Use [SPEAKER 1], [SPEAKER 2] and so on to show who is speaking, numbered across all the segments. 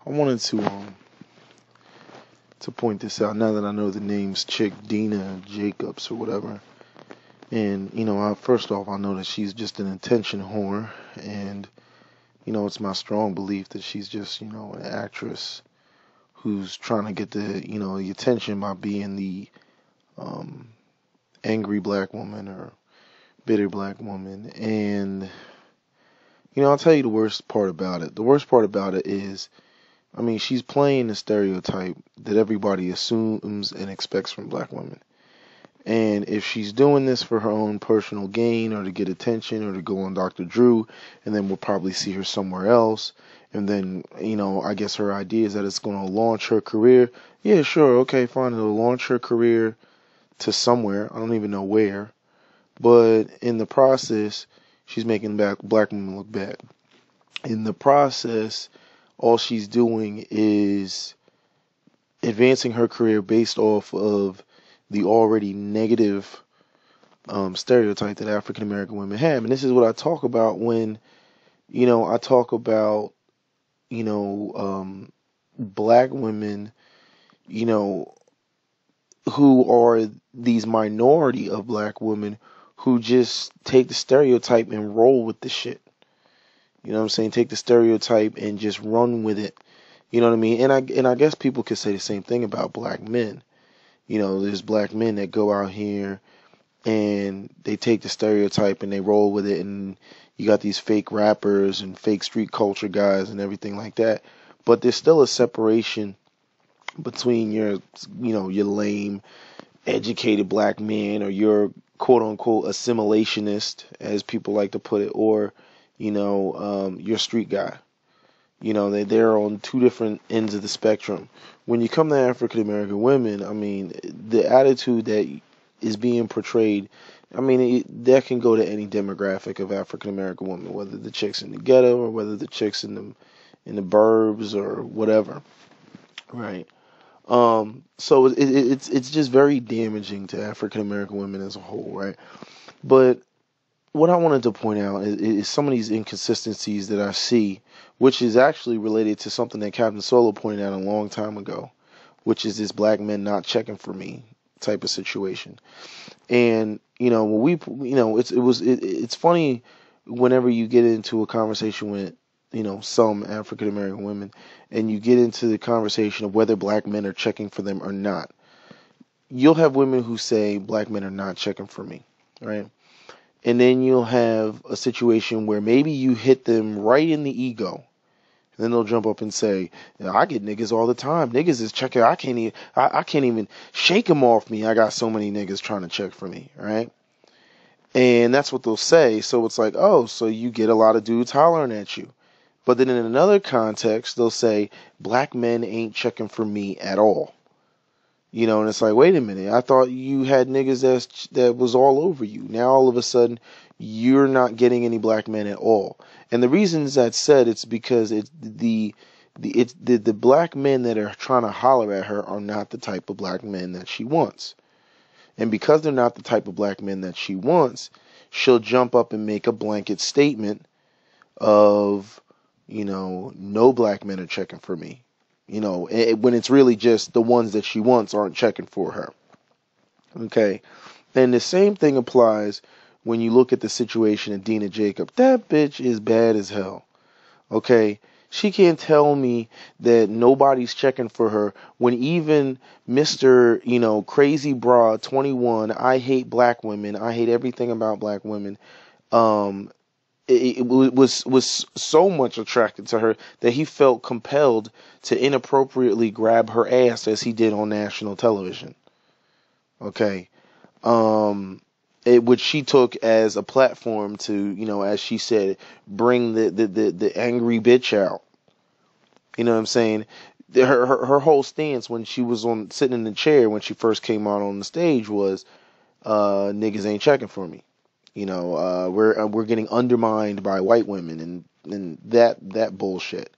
[SPEAKER 1] I wanted to point this out now that I know the name's chick Dina Jacobs or whatever. And first off, I know that she's just an attention whore, and it's my strong belief that she's just an actress who's trying to get the attention by being the angry black woman or bitter black woman. And I'll tell you the worst part about it. The worst part about it is, she's playing the stereotype that everybody assumes and expects from black women. And if she's doing this for her own personal gain or to get attention or to go on Dr. Drew, and then we'll probably see her somewhere else, and then, I guess her idea is that it's going to launch her career. Yeah, sure, okay, fine, it'll launch her career to somewhere. I don't even know where. But in the process, she's making black women look bad. In the process, all she's doing is advancing her career based off of the already negative stereotype that African American women have. And this is what I talk about when, I talk about, black women, who are these minority of black women who just take the stereotype and roll with the shit. You know what I'm saying? Take the stereotype and just run with it. You know what I mean? And I guess people could say the same thing about black men. There's black men that go out here and they take the stereotype and they roll with it, and you got these fake rappers and fake street culture guys and everything like that. But there's still a separation between your lame, educated black man, or your quote unquote assimilationist, as people like to put it, or your street guy. They're on two different ends of the spectrum. When you come to African American women, the attitude that is being portrayed, that can go to any demographic of African American women, whether the chicks in the ghetto or whether the chicks in the burbs or whatever, right? So it's just very damaging to African American women as a whole, right? But what I wanted to point out is some of these inconsistencies that I see, which is actually related to something that Captain Solo pointed out a long time ago, which is this black men not checking for me type of situation. And when it's funny whenever you get into a conversation with some African American women, and you get into the conversation of whether black men are checking for them or not. You'll have women who say black men are not checking for me, right? And then you'll have a situation where maybe you hit them right in the ego. And then they'll jump up and say, I get niggas all the time. Niggas is checking. I can't even shake them off me. I got so many niggas trying to check for me, right? And that's what they'll say. So it's like, oh, so you get a lot of dudes hollering at you. But then in another context, they'll say, black men ain't checking for me at all. And it's like, wait a minute, I thought you had niggas that was all over you. Now all of a sudden, you're not getting any black men at all. And the reasons that's said, it's because it's the black men that are trying to holler at her are not the type of black men that she wants. And because they're not the type of black men that she wants, she'll jump up and make a blanket statement of, no black men are checking for me. When it's really just the ones that she wants aren't checking for her. Okay. And the same thing applies when you look at the situation of Dina Jacob. That bitch is bad as hell. Okay. She can't tell me that nobody's checking for her when even Mr. Crazy Bra 21, I hate black women, I hate everything about black women, it was so much attracted to her that he felt compelled to inappropriately grab her ass as he did on national television. Okay. Which she took as a platform to, as she said, bring the angry bitch out. You know what I'm saying? Her whole stance when she was sitting in the chair when she first came out on the stage was, niggas ain't checking for me. We're getting undermined by white women and that bullshit,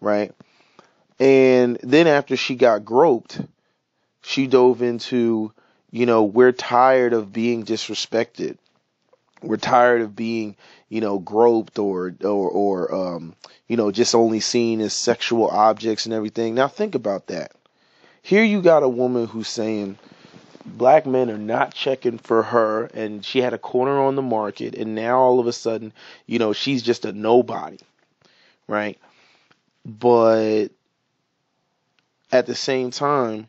[SPEAKER 1] right? And then after she got groped, she dove into, we're tired of being disrespected. We're tired of being, groped or just only seen as sexual objects and everything. Now think about that. Here you got a woman who's saying black men are not checking for her, and she had a corner on the market, and now all of a sudden, she's just a nobody, right? But at the same time,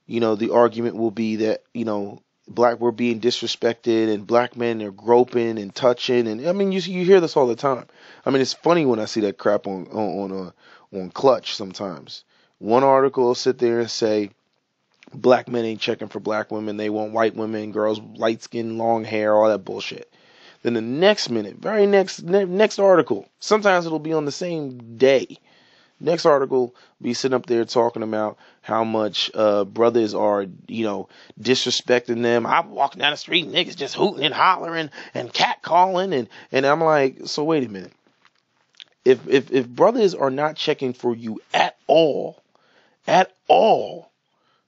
[SPEAKER 1] the argument will be that, we're being disrespected and black men are groping and touching. And I mean, you hear this all the time. I mean, it's funny when I see that crap on Clutch sometimes. One article will sit there and say, black men ain't checking for black women. They want white women, girls, light skin, long hair, all that bullshit. Then the next minute, very next article, sometimes it'll be on the same day. Next article be sitting up there talking about how much brothers are, disrespecting them. I'm walking down the street, niggas just hooting and hollering and catcalling, and I'm like, so wait a minute. If brothers are not checking for you at all,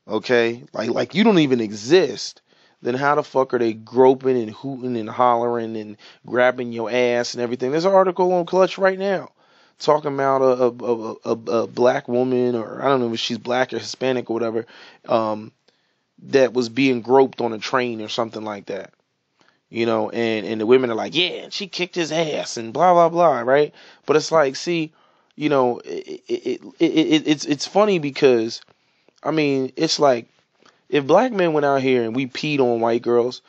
[SPEAKER 1] okay, like you don't even exist, then how the fuck are they groping and hooting and hollering and grabbing your ass and everything? There's an article on Clutch right now talking about a black woman, or I don't know if she's black or Hispanic or whatever, that was being groped on a train or something like that. And the women are like, yeah, she kicked his ass and blah, blah, blah, right? But it's like, see, it's funny because, I mean, it's like, if black men went out here and we peed on white girls,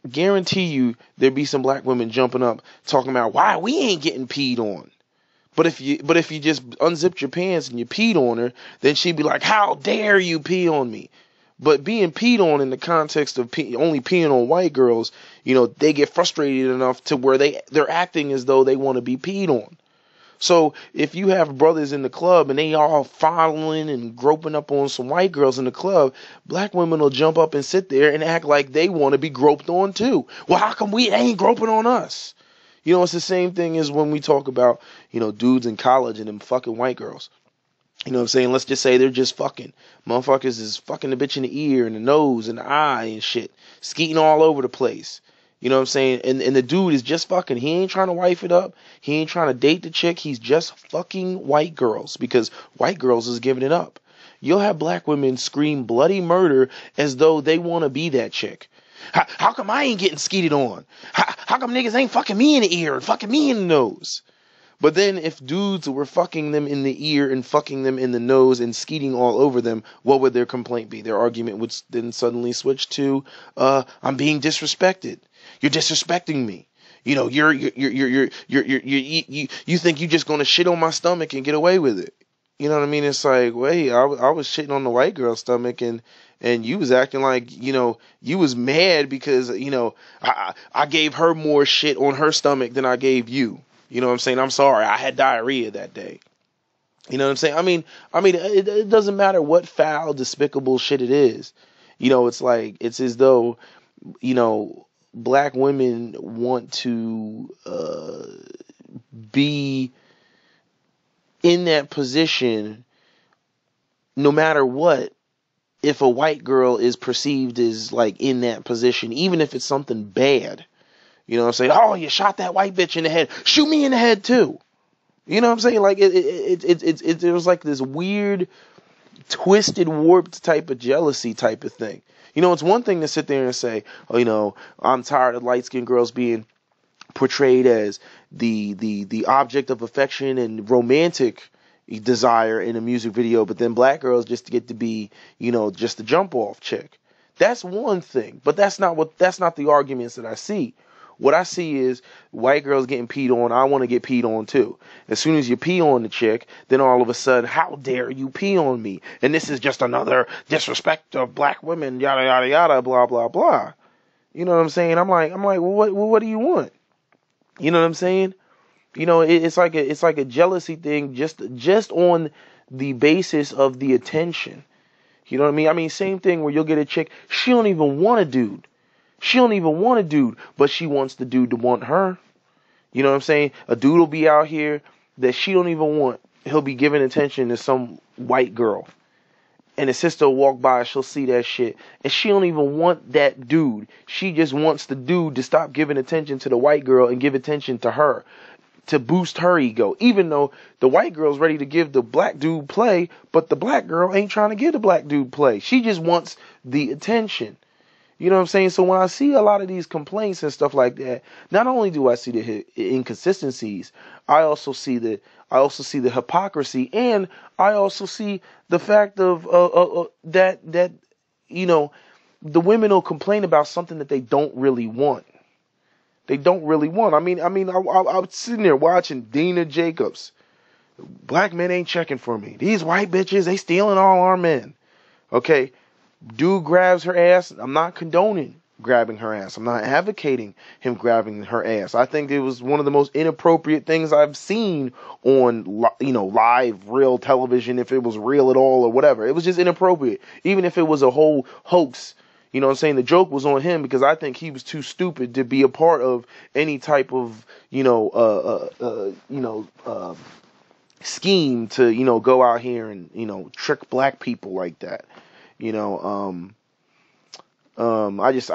[SPEAKER 1] guarantee you there'd be some black women jumping up talking about why we ain't getting peed on. But if you just unzipped your pants and you peed on her, then she'd be like, how dare you pee on me? But being peed on in the context of only peeing on white girls, they get frustrated enough to where they're acting as though they want to be peed on. So if you have brothers in the club and they all following and groping up on some white girls in the club, black women will jump up and sit there and act like they want to be groped on too. Well, how come they ain't groping on us? It's the same thing as when we talk about, dudes in college and them fucking white girls. You know what I'm saying? Let's just say they're just fucking. Motherfuckers is fucking the bitch in the ear and the nose and the eye and shit. Skeeting all over the place. You know what I'm saying? And the dude is just fucking. He ain't trying to wife it up. He ain't trying to date the chick. He's just fucking white girls because white girls is giving it up. You'll have black women scream bloody murder as though they want to be that chick. How come I ain't getting skeeted on? How come niggas ain't fucking me in the ear and fucking me in the nose? But then if dudes were fucking them in the ear and fucking them in the nose and skeeting all over them, what would their complaint be? Their argument would then suddenly switch to, I'm being disrespected. You're disrespecting me. You think you're just gonna shit on my stomach and get away with it. You know what I mean? It's like, wait, I was shitting on the white girl's stomach and you was acting like, you was mad because, I gave her more shit on her stomach than I gave you. You know what I'm saying? I'm sorry. I had diarrhea that day. You know what I'm saying? I mean, it doesn't matter what foul, despicable shit it is. It's like, it's as though, black women want to be in that position no matter what, if a white girl is perceived as like in that position, even if it's something bad. You know what I'm saying? Oh, you shot that white bitch in the head. Shoot me in the head too. You know what I'm saying? Like it was like this weird, twisted, warped type of jealousy type of thing. It's one thing to sit there and say, oh, I'm tired of light-skinned girls being portrayed as the object of affection and romantic desire in a music video, but then black girls just get to be, just the jump off chick. That's one thing, but that's not the arguments that I see. What I see is white girls getting peed on. I want to get peed on too. As soon as you pee on the chick, then all of a sudden, how dare you pee on me? And this is just another disrespect of black women, yada, yada, yada, blah, blah, blah. You know what I'm saying? I'm like, well, what do you want? You know what I'm saying? It's like a jealousy thing just on the basis of the attention. You know what I mean? I mean, same thing where you'll get a chick, she don't even want a dude. She don't even want a dude, but she wants the dude to want her. You know what I'm saying? A dude will be out here that she don't even want. He'll be giving attention to some white girl. and the sister will walk by, she'll see that shit, and she don't even want that dude. She just wants the dude to stop giving attention to the white girl and give attention to her, to boost her ego. Even though the white girl's ready to give the black dude play, but the black girl ain't trying to give the black dude play. She just wants the attention. You know what I'm saying? So when I see a lot of these complaints and stuff like that, not only do I see the inconsistencies, I also see the hypocrisy, and I also see the fact of that you know, the women will complain about something that they don't really want. They don't really want. I was sitting there watching Dina Jacobs. Black men ain't checking for me. These white bitches, they stealing all our men. Okay. Dude grabs her ass. I'm not condoning grabbing her ass. I'm not advocating him grabbing her ass. I think it was one of the most inappropriate things I've seen on, live, real television, if it was real at all or whatever. It was just inappropriate. Even if it was a whole hoax, you know what I'm saying? The joke was on him because I think he was too stupid to be a part of any type of, scheme to, go out here and, trick black people like that. I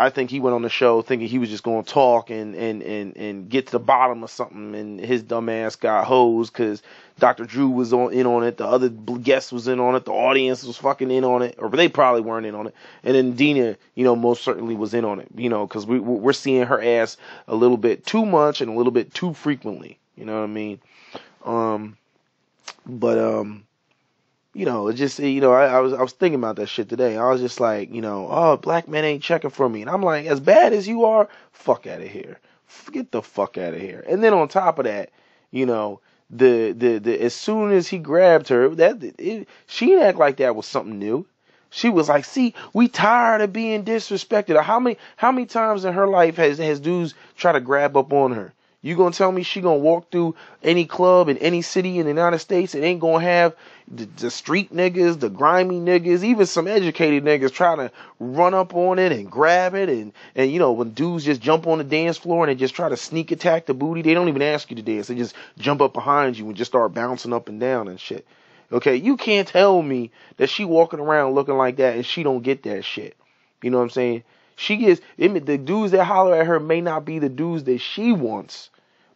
[SPEAKER 1] think he went on the show thinking he was just going to talk and get to the bottom of something, and his dumb ass got hosed because Dr. Drew was in on it, the other guest was in on it, the audience was fucking in on it, or they probably weren't in on it, and then Dina, most certainly was in on it, because we're seeing her ass a little bit too much and a little bit too frequently, you know what I mean? It just, I was thinking about that shit today. I was just like, oh, black men ain't checking for me. And I'm like, as bad as you are, fuck out of here. Get the fuck out of here. And then on top of that, the as soon as he grabbed her, she didn't act like that was something new. She was like, see, we tired of being disrespected. How many times in her life has dudes try to grab up on her? You gonna tell me she gonna walk through any club in any city in the United States and ain't gonna have the street niggas, the grimy niggas, even some educated niggas trying to run up on it and grab it, and when dudes just jump on the dance floor and they just try to sneak attack the booty, they don't even ask you to dance, they just jump up behind you and just start bouncing up and down and shit. Okay, you can't tell me that she walking around looking like that and she don't get that shit. You know what I'm saying? She gets the dudes that holler at her may not be the dudes that she wants,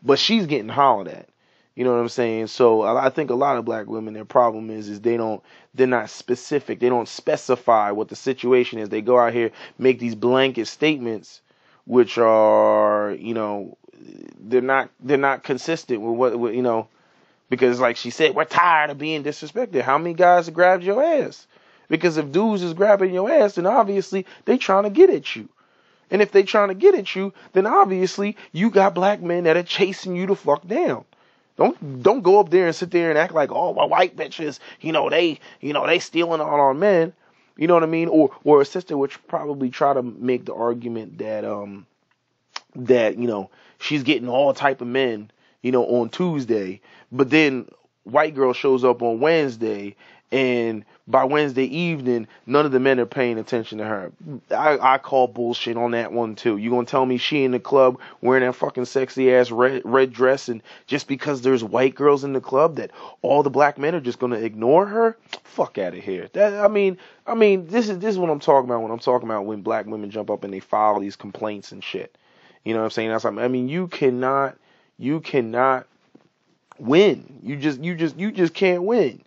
[SPEAKER 1] but she's getting hollered at. You know what I'm saying? So I think a lot of black women, their problem is they're not specific. They don't specify what the situation is. They go out here, make these blanket statements, which are, they're not consistent with what, because like she said, we're tired of being disrespected. How many guys have grabbed your ass? Because if dudes is grabbing your ass, then obviously they trying to get at you. And if they trying to get at you, then obviously you got black men that are chasing you the fuck down. Don't go up there and sit there and act like, oh, well, white bitches, they stealing all our men. You know what I mean? Or a sister would probably try to make the argument that she's getting all type of men, on Tuesday, but then white girl shows up on Wednesday, and by Wednesday evening, none of the men are paying attention to her. I call bullshit on that one too. You gonna tell me she in the club wearing that fucking sexy ass red dress, and just because there's white girls in the club that all the black men are just gonna ignore her? Fuck out of here. This is what I'm talking about when I'm talking about when black women jump up and they file these complaints and shit. You know what I'm saying? You cannot win. You just can't win.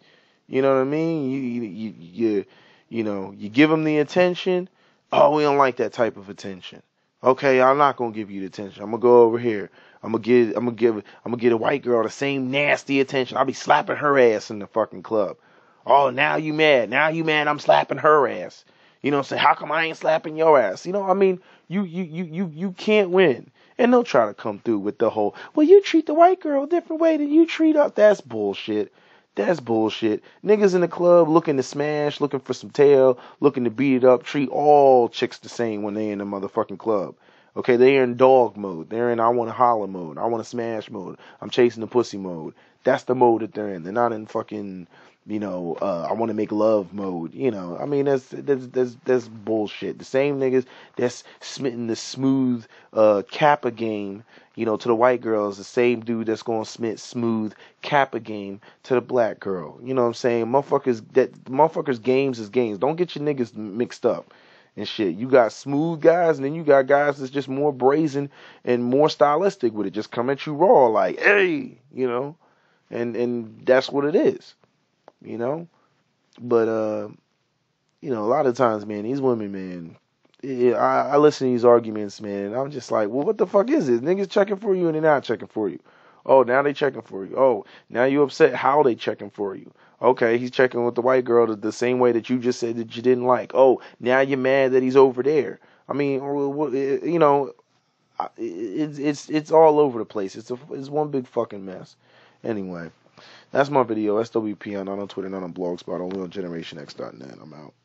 [SPEAKER 1] You know what I mean? You give them the attention. Oh, we don't like that type of attention. Okay, I'm not gonna give you the attention. I'm gonna go over here. I'm gonna give a white girl the same nasty attention. I'll be slapping her ass in the fucking club. Oh, now you mad. Now you mad. I'm slapping her ass. You know what I'm saying? How come I ain't slapping your ass? You can't win. And they'll try to come through with the whole, well, you treat the white girl a different way than you treat us. That's bullshit. That's bullshit. Niggas in the club looking to smash, looking for some tail, looking to beat it up, treat all chicks the same when they in the motherfucking club. Okay, they're in dog mode. They're in I want to holler mode. I want to smash mode. I'm chasing the pussy mode. That's the mode that they're in. They're not in fucking, I want to make love mode. That's bullshit. The same niggas that's smitten the smooth Kappa game, You know, to the white girl is the same dude that's gonna smooth cap a game to the black girl. You know what I'm saying? Motherfuckers games is games. Don't get your niggas mixed up and shit. You got smooth guys, and then you got guys that's just more brazen and more stylistic with it. Just come at you raw, like, hey, you know, and that's what it is, you know. But you know, a lot of times, man, these women, man, I listen to these arguments, man, and I'm just like, well, what the fuck is this? Niggas checking for you and they're not checking for you. Oh, now they checking for you. Oh, now you upset how they checking for you. Okay, he's checking with the white girl the same way that you just said that you didn't like. Oh, now you're mad that he's over there. I mean, you know, it's all over the place. It's one big fucking mess. Anyway, that's my video. SWP on Twitter, not on Blogspot, only on GenerationX.net. I'm out.